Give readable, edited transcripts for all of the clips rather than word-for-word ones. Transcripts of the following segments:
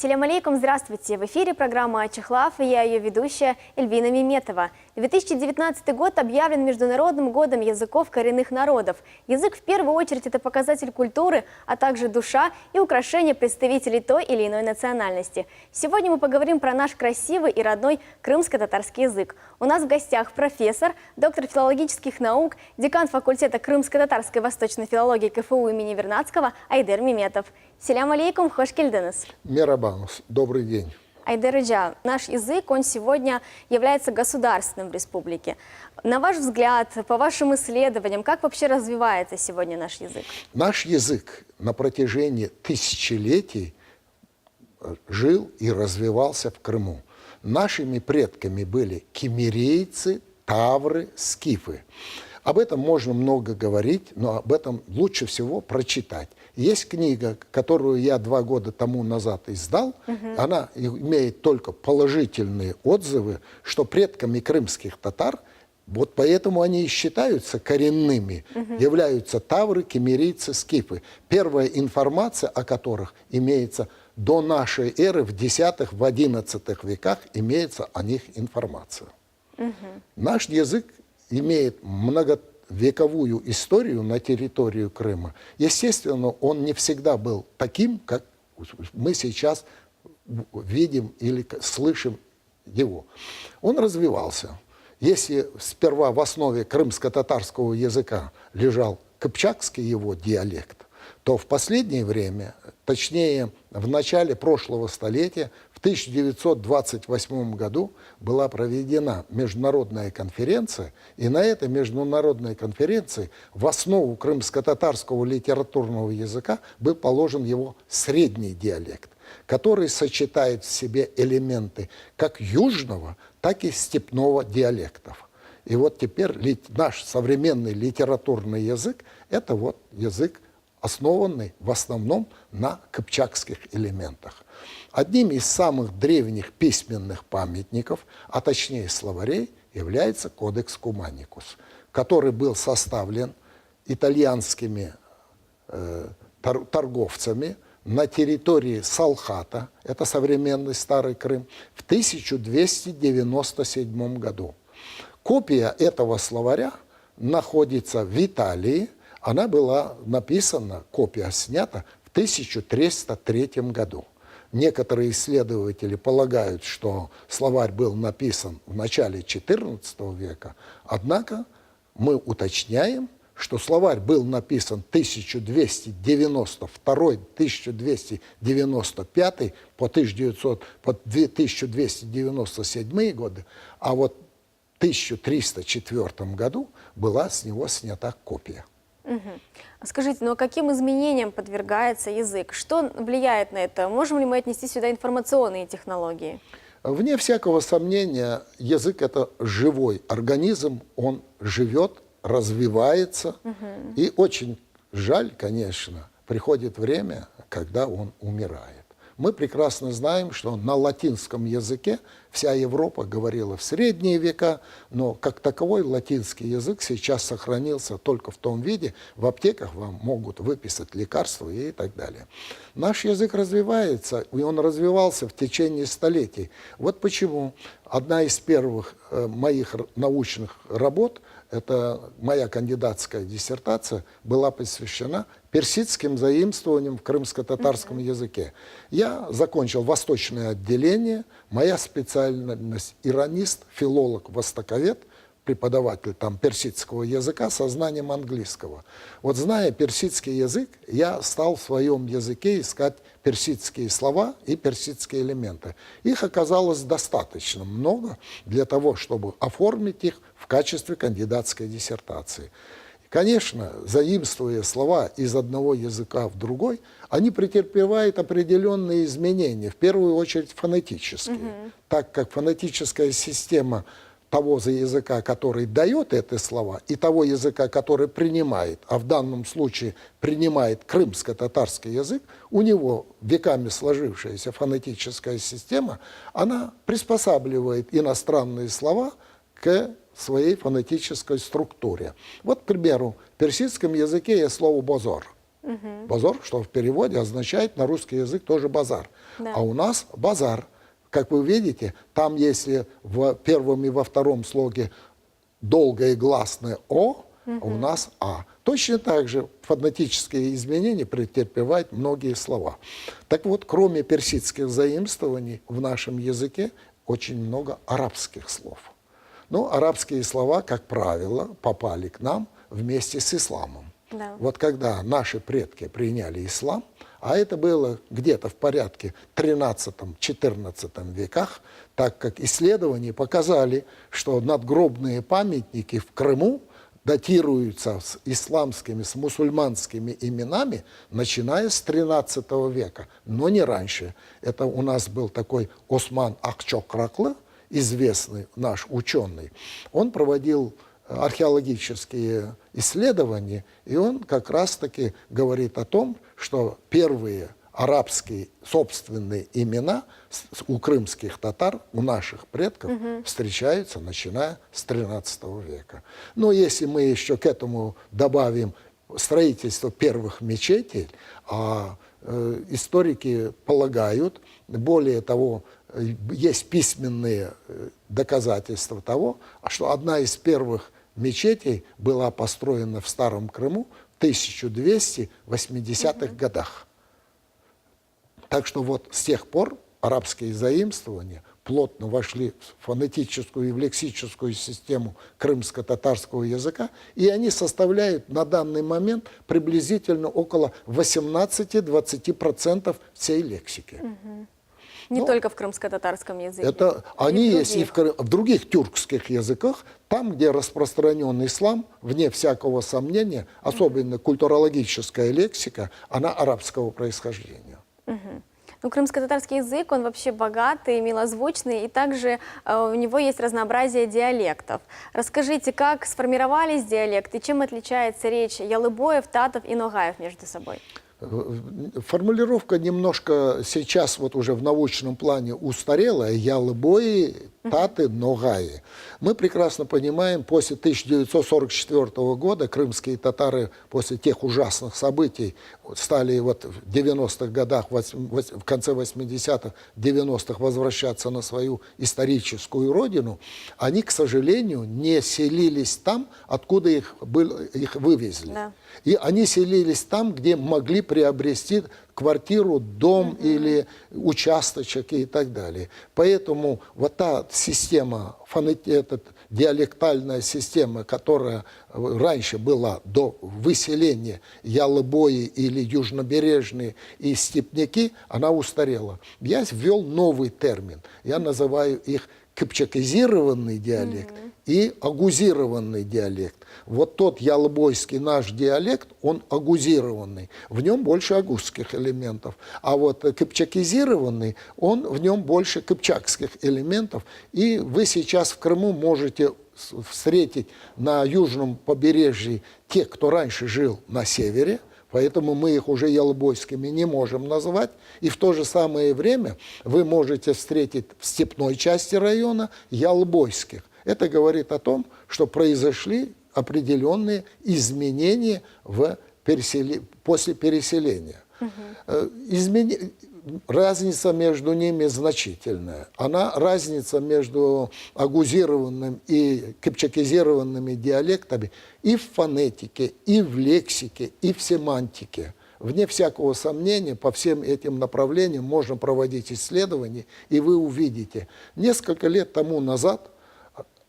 Ассаляму алейкум, здравствуйте! В эфире программа «Ачехлав» и я ее ведущая Эльвина Меметова. 2019 год объявлен Международным годом языков коренных народов. Язык в первую очередь это показатель культуры, а также душа и украшение представителей той или иной национальности. Сегодня мы поговорим про наш красивый и родной крымско-татарский язык. У нас в гостях профессор, доктор филологических наук, декан факультета крымско-татарской восточной филологии КФУ имени Вернадского Айдер Меметов. Селям алейкум, хош келденес. Мерабанус, добрый день. Айдер Иджа, наш язык, он сегодня является государственным в республике. На ваш взгляд, по вашим исследованиям, как вообще развивается сегодня наш язык? Наш язык на протяжении тысячелетий жил и развивался в Крыму. Нашими предками были киммерийцы, тавры, скифы. Об этом можно много говорить, но об этом лучше всего прочитать. Есть книга, которую я 2 года тому назад издал. Она имеет только положительные отзывы, что предками крымских татар, вот поэтому они и считаются коренными, являются тавры, киммерийцы, скифы. Первая информация о которых имеется до нашей эры, в X, в XI веках, имеется о них информация. Наш язык имеет многовековую историю на территории Крыма. Естественно, он не всегда был таким, как мы сейчас видим или слышим его. Он развивался. Если сперва в основе крымско-татарского языка лежал кыпчакский его диалект, то в последнее время, точнее в начале прошлого столетия, в 1928 году была проведена международная конференция, и на этой международной конференции в основу крымско-татарского литературного языка был положен его средний диалект, который сочетает в себе элементы как южного, так и степного диалектов. И вот теперь наш современный литературный язык – это вот язык, основанный в основном на кыпчакских элементах. Одним из самых древних письменных памятников, а точнее словарей, является Кодекс Куманикус, который был составлен итальянскими торговцами на территории Салхата, это современный Старый Крым, в 1297 году. Копия этого словаря находится в Италии. Она была написана, копия снята в 1303 году. Некоторые исследователи полагают, что словарь был написан в начале XIV века, однако мы уточняем, что словарь был написан 1292-1295 по 1297 годы, а вот в 1304 году была с него снята копия. Скажите, ну а каким изменениям подвергается язык? Что влияет на это? Можем ли мы отнести сюда информационные технологии? Вне всякого сомнения, язык – это живой организм, он живет, развивается. И очень жаль, конечно, приходит время, когда он умирает. Мы прекрасно знаем, что на латинском языке вся Европа говорила в средние века, но как таковой латинский язык сейчас сохранился только в том виде, в аптеках вам могут выписать лекарства и так далее. Наш язык развивается, и он развивался в течение столетий. Вот почему одна из первых моих научных работ, это моя кандидатская диссертация, была посвящена персидским заимствованиям в крымско-татарском языке. Я закончил восточное отделение, моя специальность иронист, филолог, востоковед, преподаватель там персидского языка со знанием английского. Вот зная персидский язык, я стал в своем языке искать персидские слова и персидские элементы. Их оказалось достаточно много для того, чтобы оформить их в качестве кандидатской диссертации. Конечно, заимствуя слова из одного языка в другой, они претерпевают определенные изменения, в первую очередь фонетические, так как фонетическая система того языка, который дает эти слова, и того языка, который принимает, а в данном случае принимает крымско-татарский язык, у него веками сложившаяся фонетическая система, она приспосабливает иностранные слова к своей фонетической структуре. Вот, к примеру, в персидском языке есть слово «бозор». Базар, что в переводе означает на русский язык тоже базар. Да. А у нас базар. Как вы видите, там если в первом и во втором слоге долгое и гласное «о», а у нас «а». Точно так же фонетические изменения претерпевают многие слова. Так вот, кроме персидских заимствований в нашем языке очень много арабских слов. Но арабские слова, как правило, попали к нам вместе с исламом. Да. Вот когда наши предки приняли ислам, а это было где-то в порядке 13-14 веках, так как исследования показали, что надгробные памятники в Крыму датируются с исламскими, с мусульманскими именами, начиная с 13 века, но не раньше. Это у нас был такой Осман Акчокраклы, известный наш ученый. Он проводил археологические исследования, и он как раз-таки говорит о том, что первые арабские собственные имена у крымских татар, у наших предков, встречаются, начиная с 13 века. Но если мы еще к этому добавим строительство первых мечетей, историки полагают, более того, есть письменные доказательства того, что одна из первых мечетей была построена в Старом Крыму в 1280-х годах. Так что вот с тех пор арабские заимствования плотно вошли в фонетическую и в лексическую систему крымско-татарского языка, и они составляют на данный момент приблизительно около 18-20% всей лексики. Не только в крымско-татарском языке. Это они есть и в других тюркских языках, там, где распространен ислам, вне всякого сомнения, особенно культурологическая лексика, она арабского происхождения. Ну, крымско-татарский язык, он вообще богатый, милозвучный, и также у него есть разнообразие диалектов. Расскажите, как сформировались диалекты, чем отличается речь ялыбоев, татов и ногаев между собой? Формулировка немножко сейчас вот уже в научном плане устарелая. Ялыбои, таты, ногаи. Мы прекрасно понимаем, после 1944 года крымские татары после тех ужасных событий стали вот в 90-х годах, в конце 80-х, 90-х возвращаться на свою историческую родину. Они, к сожалению, не селились там, откуда их вывезли. Да. И они селились там, где могли приобрести квартиру, дом или участочек и так далее. Поэтому вот та система, диалектальная система, которая раньше была до выселения ялыбои или южнобережные и степняки, она устарела. Я ввел новый термин. Я называю их кыпчакизированный диалект и агузированный диалект. Вот тот ялыбойский наш диалект, он агузированный, в нем больше агузских элементов. А вот кыпчакизированный, в нем больше кыпчакских элементов. И вы сейчас в Крыму можете встретить на южном побережье тех, кто раньше жил на севере, поэтому мы их уже ялыбойскими не можем назвать. И в то же самое время вы можете встретить в степной части района ялыбойских. Это говорит о том, что произошли определенные изменения после переселения. Разница между ними значительная. Разница между агузированным и кыпчакизированными диалектами и в фонетике, и в лексике, и в семантике. Вне всякого сомнения, по всем этим направлениям можно проводить исследования, и вы увидите. Несколько лет тому назад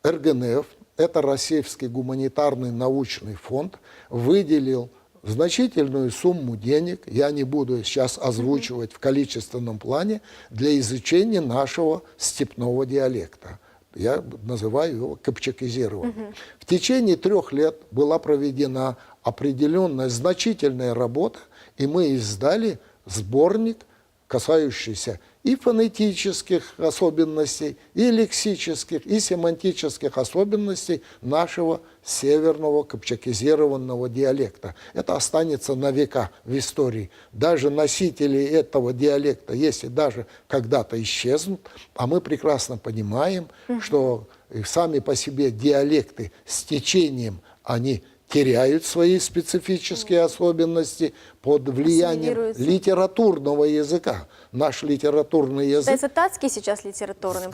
РГНФ, это Российский гуманитарный научный фонд, выделил значительную сумму денег, я не буду сейчас озвучивать в количественном плане, для изучения нашего степного диалекта. Я называю его кыпчакизированным. В течение 3 лет была проведена определенная значительная работа, и мы издали сборник, касающийся и фонетических особенностей, и лексических, и семантических особенностей нашего северного кыпчакизированного диалекта. Это останется на века в истории. Даже носители этого диалекта, если даже когда-то исчезнут, а мы прекрасно понимаем, что сами по себе диалекты с течением, они теряют свои специфические особенности под влиянием Ассимилируются. литературного языка. Наш литературный язык Считается татский сейчас литературным.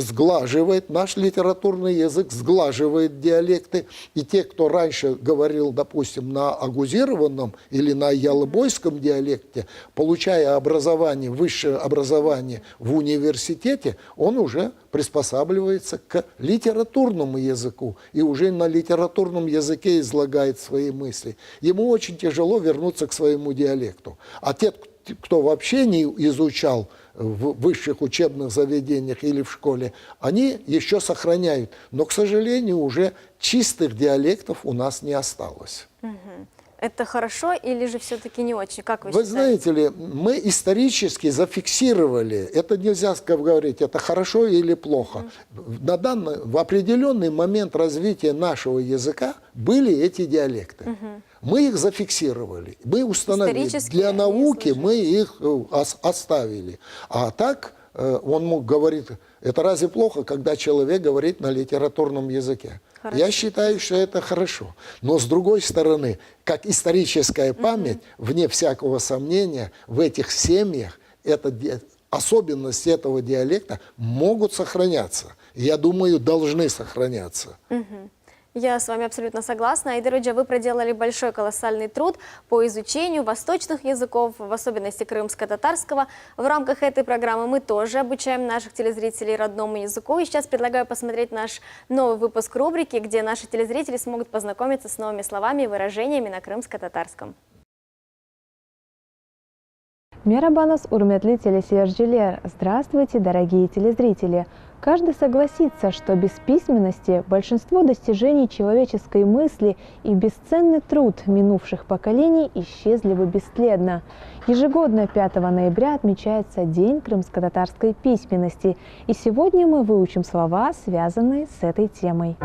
сглаживает, наш литературный язык сглаживает диалекты. И те, кто раньше говорил, допустим, на агузированном или на ялыбойском диалекте, получая образование, высшее образование в университете, он уже приспосабливается к литературному языку и уже на литературном языке излагает свои мысли. Ему очень тяжело вернуться к своему диалекту. А те, кто вообще не изучал в высших учебных заведениях или в школе, они еще сохраняют. Но, к сожалению, уже чистых диалектов у нас не осталось. Это хорошо или же все-таки не очень? Как вы Вы считаете? знаете ли, мы исторически зафиксировали, это нельзя говорить, это хорошо или плохо. В определенный момент развития нашего языка были эти диалекты. Мы их зафиксировали, мы установили. Исторически Для они науки служили. мы их оставили. А так он мог говорить, это разве плохо, когда человек говорит на литературном языке? Хорошо. Я считаю, что это хорошо. Но с другой стороны, как историческая память, вне всякого сомнения, в этих семьях особенности этого диалекта могут сохраняться. Я думаю, должны сохраняться. Я с вами абсолютно согласна. Аида Роджа, вы проделали большой колоссальный труд по изучению восточных языков, в особенности крымско-татарского. В рамках этой программы мы тоже обучаем наших телезрителей родному языку. И сейчас предлагаю посмотреть наш новый выпуск рубрики, где наши телезрители смогут познакомиться с новыми словами и выражениями на крымско-татарском. Мерабанас урметли телесъезжелер. Здравствуйте, дорогие телезрители! Каждый согласится, что без письменности большинство достижений человеческой мысли и бесценный труд минувших поколений исчезли бы бесследно. Ежегодно 5 ноября отмечается День крымско-татарской письменности, и сегодня мы выучим слова, связанные с этой темой.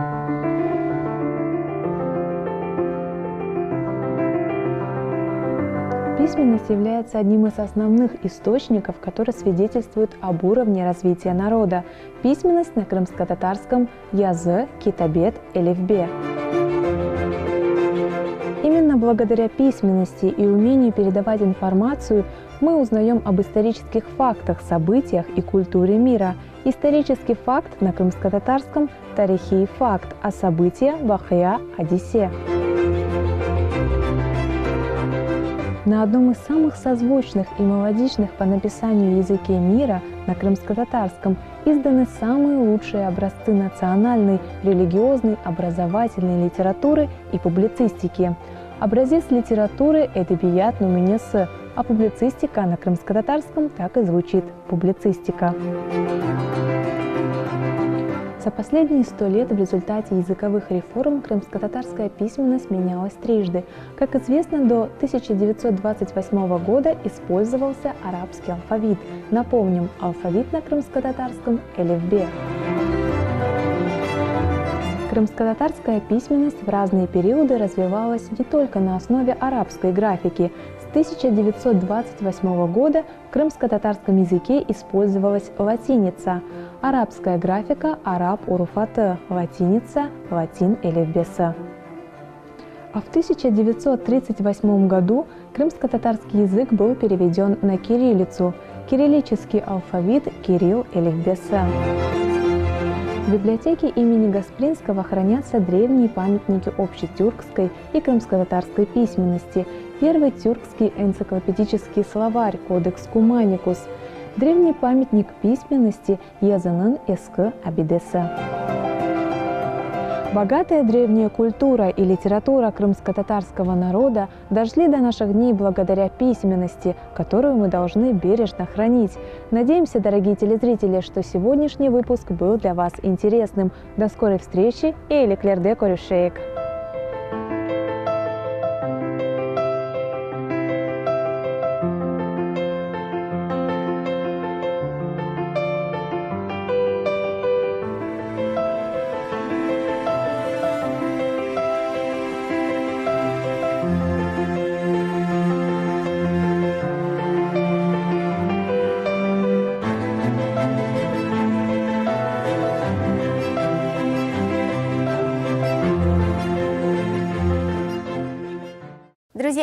Письменность является одним из основных источников, которые свидетельствуют об уровне развития народа. Письменность на крымско-татарском «язы», «китабет», «элифбе». Именно благодаря письменности и умению передавать информацию мы узнаем об исторических фактах, событиях и культуре мира. Исторический факт на крымско-татарском «тарихи» факт, а события «вахия» «одиссе». На одном из самых созвучных и мелодичных по написанию языке мира, на крымско-татарском, изданы самые лучшие образцы национальной, религиозной, образовательной литературы и публицистики. Образец литературы – эдебият нуминесы, а публицистика на крымско-татарском так и звучит – публицистика. За последние 100 лет в результате языковых реформ крымско-татарская письменность менялась трижды. Как известно, до 1928 года использовался арабский алфавит. Напомним, алфавит на крымско-татарском – элифбе. Крымско-татарская письменность в разные периоды развивалась не только на основе арабской графики. С 1928 года в крымско-татарском языке использовалась латиница. Арабская графика – араб уруфаты, латиница – латин элифбеса. А в 1938 году крымско-татарский язык был переведен на кириллицу. Кириллический алфавит – кирилл элифбеса. В библиотеке имени Гаспринского хранятся древние памятники общетюркской и крымско-татарской письменности. Первый тюркский энциклопедический словарь «Кодекс Куманикус», древний памятник письменности Язанын эскі абидесы. Богатая древняя культура и литература крымско-татарского народа дошли до наших дней благодаря письменности, которую мы должны бережно хранить. Надеемся, дорогие телезрители, что сегодняшний выпуск был для вас интересным. До скорой встречи и элеклерде корюшейк!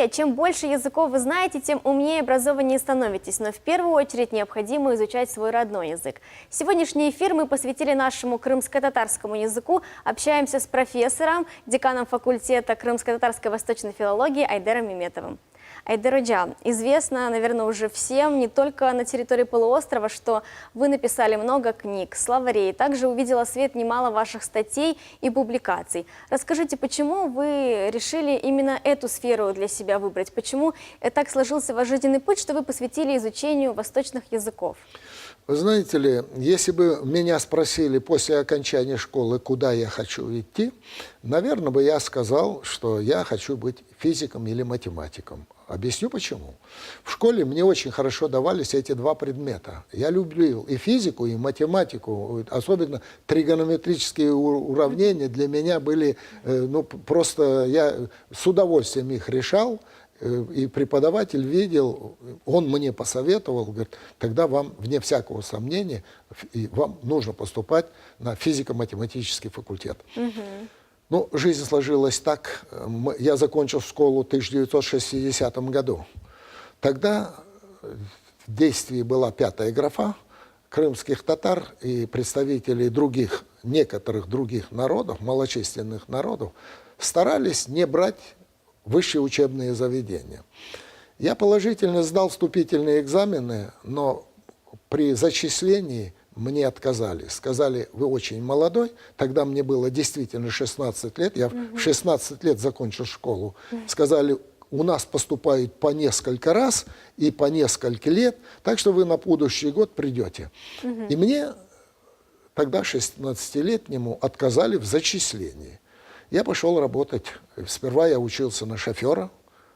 Илья, чем больше языков вы знаете, тем умнее и образованнее становитесь, но в первую очередь необходимо изучать свой родной язык. Сегодняшний эфир мы посвятили нашему крымско-татарскому языку. Общаемся с профессором, деканом факультета крымско-татарской восточной филологии Айдером Меметовым. Айдер Оджа, известно, наверное, уже всем, не только на территории полуострова, что вы написали много книг, словарей. Также увидела свет немало ваших статей и публикаций. Расскажите, почему вы решили именно эту сферу для себя выбрать? Почему так сложился ваш жизненный путь, что вы посвятили изучению восточных языков? Вы знаете ли, если бы меня спросили после окончания школы, куда я хочу идти, наверное, бы я сказал, что я хочу быть физиком или математиком. Объясню почему. В школе мне очень хорошо давались эти два предмета. Я любил и физику, и математику, особенно тригонометрические уравнения для меня были, ну, просто я с удовольствием их решал. И преподаватель видел, он мне посоветовал, говорит, тогда вам, вне всякого сомнения, вам нужно поступать на физико-математический факультет. Ну, жизнь сложилась так. Я закончил школу в 1960 году. Тогда в действии была 5-я графа. Крымских татар и представителей других, некоторых других народов, малочисленных народов, старались не брать высшие учебные заведения. Я положительно сдал вступительные экзамены, но при зачислении мне отказали. Сказали, вы очень молодой. Тогда мне было действительно 16 лет. Я в 16 лет закончил школу. Сказали, у нас поступают по несколько раз и по несколько лет, так что вы на будущий год придете. И мне тогда, 16-летнему, отказали в зачислении. Я пошел работать. Сперва я учился на шофера,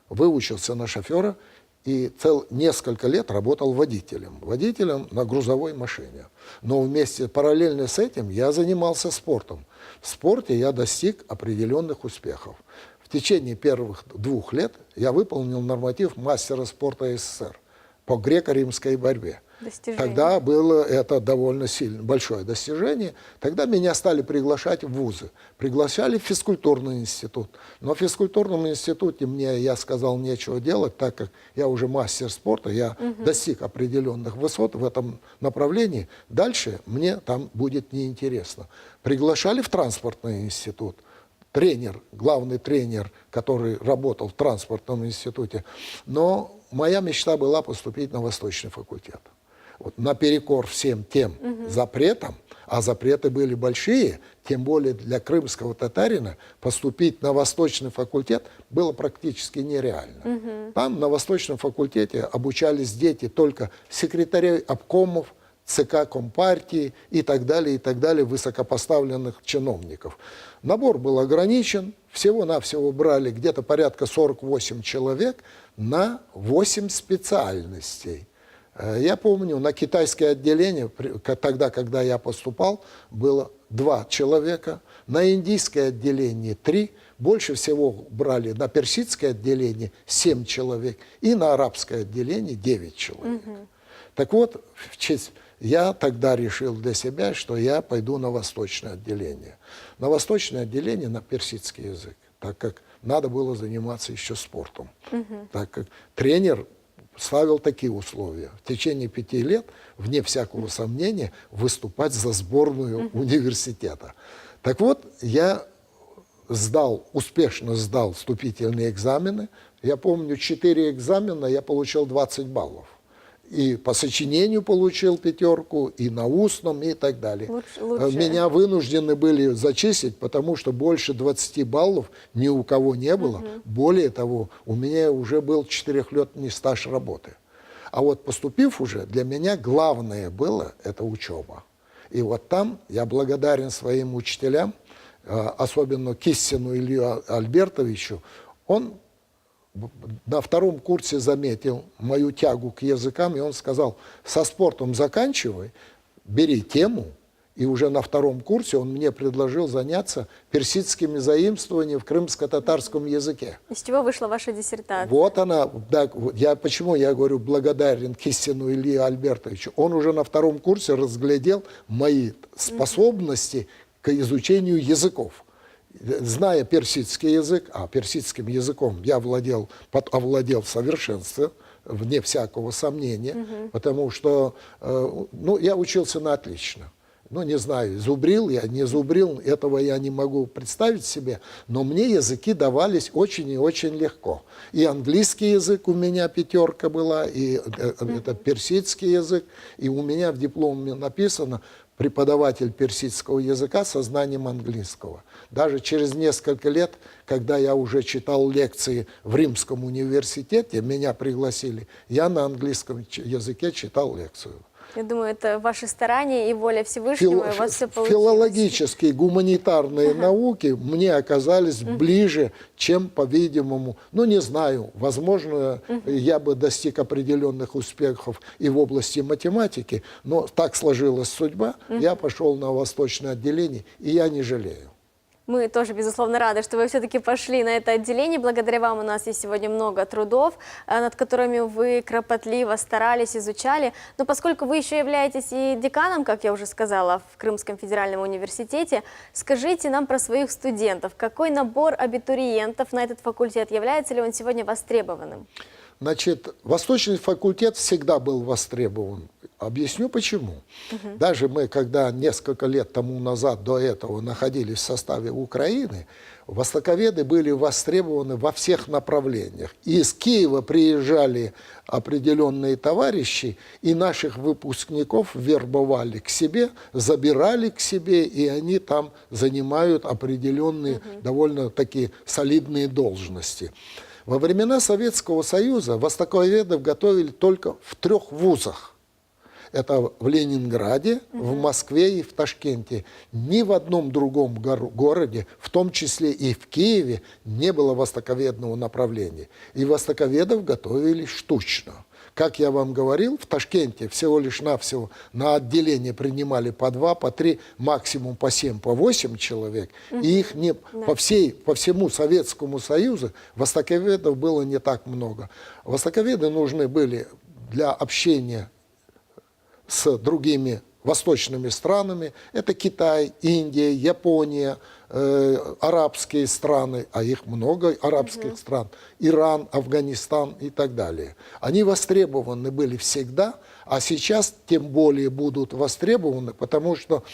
выучился на шофера и несколько лет работал водителем. Водителем на грузовой машине. Но параллельно с этим я занимался спортом. В спорте я достиг определенных успехов. В течение первых 2 лет я выполнил норматив мастера спорта СССР по греко-римской борьбе. Тогда было это довольно большое достижение. Тогда меня стали приглашать в вузы. Приглашали в физкультурный институт. Но в физкультурном институте я сказал, нечего делать, так как я уже мастер спорта, я достиг определенных высот в этом направлении. Дальше мне там будет неинтересно. Приглашали в транспортный институт. Главный тренер, который работал в транспортном институте. Но моя мечта была поступить на Восточный факультет. Вот, наперекор всем тем запретам, а запреты были большие, тем более для крымского татарина поступить на Восточный факультет было практически нереально. Там на Восточном факультете обучались дети только секретарей обкомов, ЦК Компартии и так далее, высокопоставленных чиновников. Набор был ограничен, всего-навсего брали где-то порядка 48 человек на 8 специальностей. Я помню, на китайское отделение, тогда, когда я поступал, было 2 человека, на индийское отделение 3, больше всего брали на персидское отделение 7 человек и на арабское отделение 9 человек. Так вот, я тогда решил для себя, что я пойду на восточное отделение. На восточное отделение на персидский язык, так как надо было заниматься еще спортом. Так как тренер ставил такие условия. В течение 5 лет, вне всякого сомнения, выступать за сборную университета. Так вот, я успешно сдал вступительные экзамены. Я помню, 4 экзамена я получил 20 баллов. И по сочинению получил 5, и на устном, и так далее. Лучше. Меня вынуждены были зачислить, потому что больше 20 баллов ни у кого не было. Более того, у меня уже был 4-летний стаж работы. А вот поступив уже, для меня главное было это учеба. И вот там я благодарен своим учителям, особенно Киссину Илью Альбертовичу. Он на 2-м курсе заметил мою тягу к языкам, и он сказал, со спортом заканчивай, бери тему, и уже на 2-м курсе он мне предложил заняться персидскими заимствованиями в крымско-татарском языке. Из чего вышла ваша диссертация? Вот она, да, почему я говорю благодарен Киссину Илью Альбертовичу. Он уже на 2-м курсе разглядел мои способности к изучению языков. зная персидский язык, а персидским языком я овладел в совершенстве, вне всякого сомнения, потому что я учился на отлично. Ну, не знаю, зубрил я, не зубрил, этого я не могу представить себе, но мне языки давались очень и очень легко. И английский язык у меня 5 была, и это персидский язык, и у меня в дипломе написано преподаватель персидского языка со знанием английского. Даже через несколько лет, когда я уже читал лекции в Римском университете, меня пригласили, я на английском языке читал лекцию. Я думаю, это ваши старания и воля Всевышнего, и у вас все получилось. Филологические, гуманитарные науки мне оказались ближе, чем, по-видимому, не знаю, возможно, я бы достиг определенных успехов и в области математики, но так сложилась судьба, я пошел на восточное отделение, и я не жалею. Мы тоже, безусловно, рады, что вы все-таки пошли на это отделение. Благодаря вам у нас есть сегодня много трудов, над которыми вы кропотливо старались, изучали. Но поскольку вы еще являетесь и деканом, как я уже сказала, в Крымском федеральном университете, скажите нам про своих студентов. Какой набор абитуриентов на этот факультет? Является ли он сегодня востребованным? Значит, Восточный факультет всегда был востребован. Объясню почему. Даже мы, когда несколько лет тому назад до этого находились в составе Украины, востоковеды были востребованы во всех направлениях. И из Киева приезжали определенные товарищи, и наших выпускников вербовали к себе, забирали к себе, и они там занимают определенные, довольно такие солидные должности. Во времена Советского Союза востоковедов готовили только в 3 вузах. Это в Ленинграде, в Москве и в Ташкенте. Ни в одном другом городе, в том числе и в Киеве, не было востоковедного направления. И востоковедов готовили штучно. Как я вам говорил, в Ташкенте всего лишь навсего на отделение принимали по 2, по 3, максимум по 7, по 8 человек. И их по всему Советскому Союзу востоковедов было не так много. Востоковеды нужны были для общения с другими восточными странами. Это Китай, Индия, Япония, арабские страны, а их много арабских стран, Иран, Афганистан и так далее. Они востребованы были всегда, а сейчас тем более будут востребованы, потому что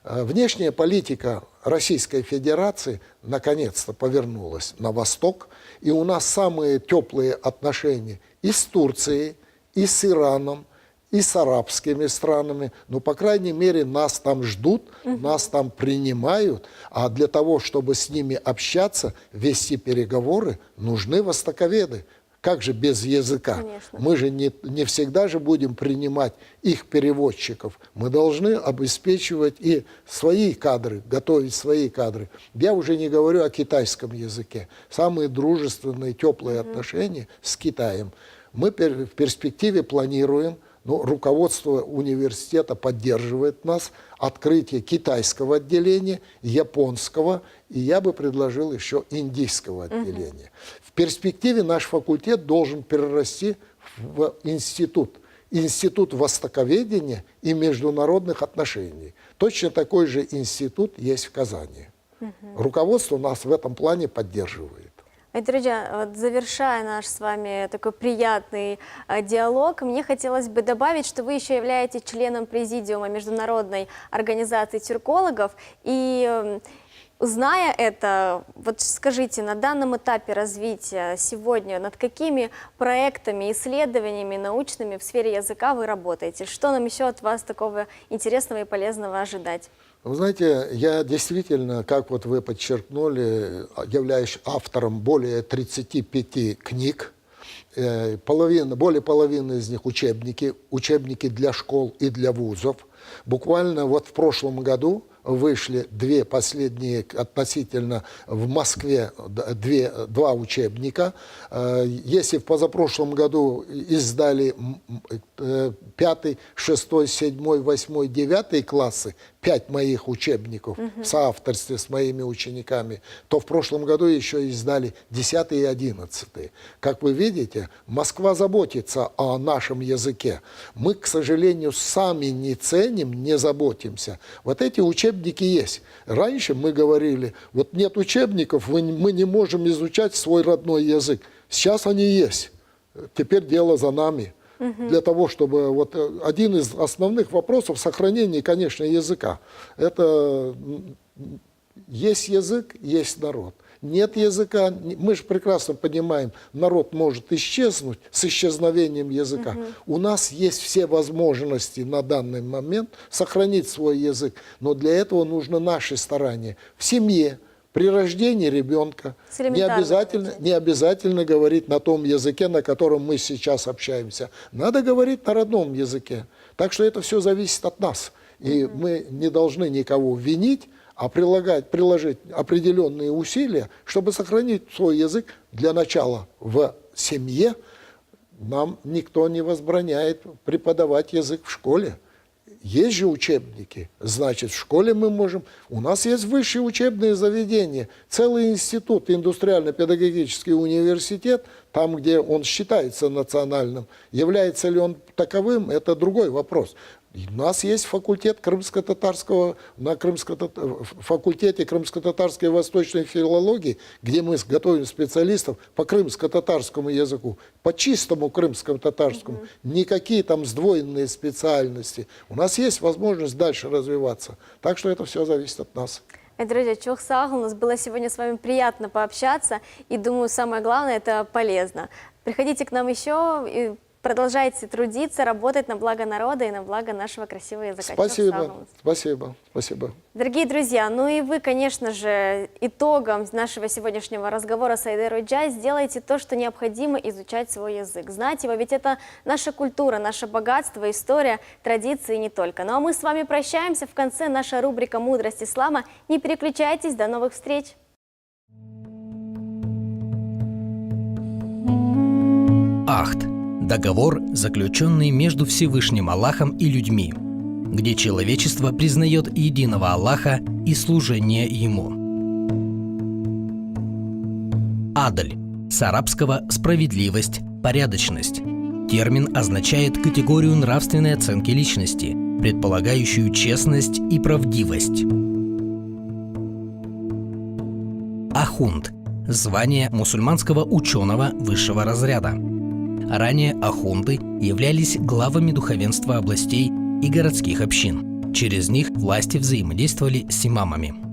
внешняя политика Российской Федерации наконец-то повернулась на восток, и у нас самые теплые отношения и с Турцией, и с Ираном, и с арабскими странами, но, по крайней мере, нас там ждут, нас там принимают, а для того, чтобы с ними общаться, вести переговоры, нужны востоковеды. Как же без языка? Конечно. Мы же не всегда же будем принимать их переводчиков. Мы должны обеспечивать и свои кадры, готовить свои кадры. Я уже не говорю о китайском языке. Самые дружественные, теплые отношения с Китаем. Мы в перспективе планируем, руководство университета поддерживает нас, открытие китайского отделения, японского, и я бы предложил еще индийского отделения. В перспективе наш факультет должен перерасти в институт востоковедения и международных отношений. Точно такой же институт есть в Казани. Руководство нас в этом плане поддерживает. Друзья, вот завершая наш с вами такой приятный диалог, мне хотелось бы добавить, что вы еще являетесь членом президиума Международной организации тюркологов. И зная это, вот скажите, на данном этапе развития сегодня над какими проектами, исследованиями научными в сфере языка вы работаете? Что нам еще от вас такого интересного и полезного ожидать? Вы знаете, я действительно, как вот вы подчеркнули, являюсь автором более 35 книг. Более половины из них учебники для школ и для вузов. Буквально вот в прошлом году вышли 2 последние относительно в Москве 2 учебника. Если в позапрошлом году издали 5, 6, 7, 8, 9 классы, 5 моих учебников в соавторстве с моими учениками, то в прошлом году еще издали 10 и 11. Как вы видите, Москва заботится о нашем языке. Мы, к сожалению, сами не ценим, не заботимся. Вот эти учебники учебники есть. Раньше мы говорили, вот нет учебников, мы не можем изучать свой родной язык. Сейчас они есть. Теперь дело за нами. Для того, чтобы вот один из основных вопросов сохранения, конечно, языка. Это есть язык, есть народ. Нет языка, мы же прекрасно понимаем, народ может исчезнуть с исчезновением языка. У нас есть все возможности на данный момент сохранить свой язык, но для этого нужно наши старания. В семье, при рождении ребенка не обязательно говорить на том языке, на котором мы сейчас общаемся. Надо говорить на родном языке. Так что это все зависит от нас. И мы не должны никого винить, а приложить определенные усилия, чтобы сохранить свой язык. Для начала в семье нам никто не возбраняет преподавать язык в школе. Есть же учебники, значит, в школе мы можем... У нас есть высшие учебные заведения, целый институт, индустриально-педагогический университет, там, где он считается национальным. Является ли он таковым, это другой вопрос. У нас есть факультет крымско-татарского, на факультете крымско-татарской и восточной филологии, где мы готовим специалистов по крымско-татарскому языку, по чистому крымско-татарскому, никакие там сдвоенные специальности. У нас есть возможность дальше развиваться. Так что это все зависит от нас. Друзья, чох сагыл, у нас было сегодня с вами приятно пообщаться, и думаю, самое главное, это полезно. Приходите к нам еще и продолжайте трудиться, работать на благо народа и на благо нашего красивого языка. Спасибо. Дорогие друзья, ну и вы, конечно же, итогом нашего сегодняшнего разговора с Айдерой Джай сделайте то, что необходимо изучать свой язык. Знать его, ведь это наша культура, наше богатство, история, традиции и не только. Ну а мы с вами прощаемся. В конце наша рубрика «Мудрость ислама». Не переключайтесь, до новых встреч! Ахд – договор, заключенный между Всевышним Аллахом и людьми, где человечество признает единого Аллаха и служение Ему. Адль – с арабского «справедливость», «порядочность». Термин означает категорию нравственной оценки личности, предполагающую честность и правдивость. Ахунд – звание мусульманского ученого высшего разряда. Ранее ахунды являлись главами духовенства областей и городских общин. Через них власти взаимодействовали с имамами.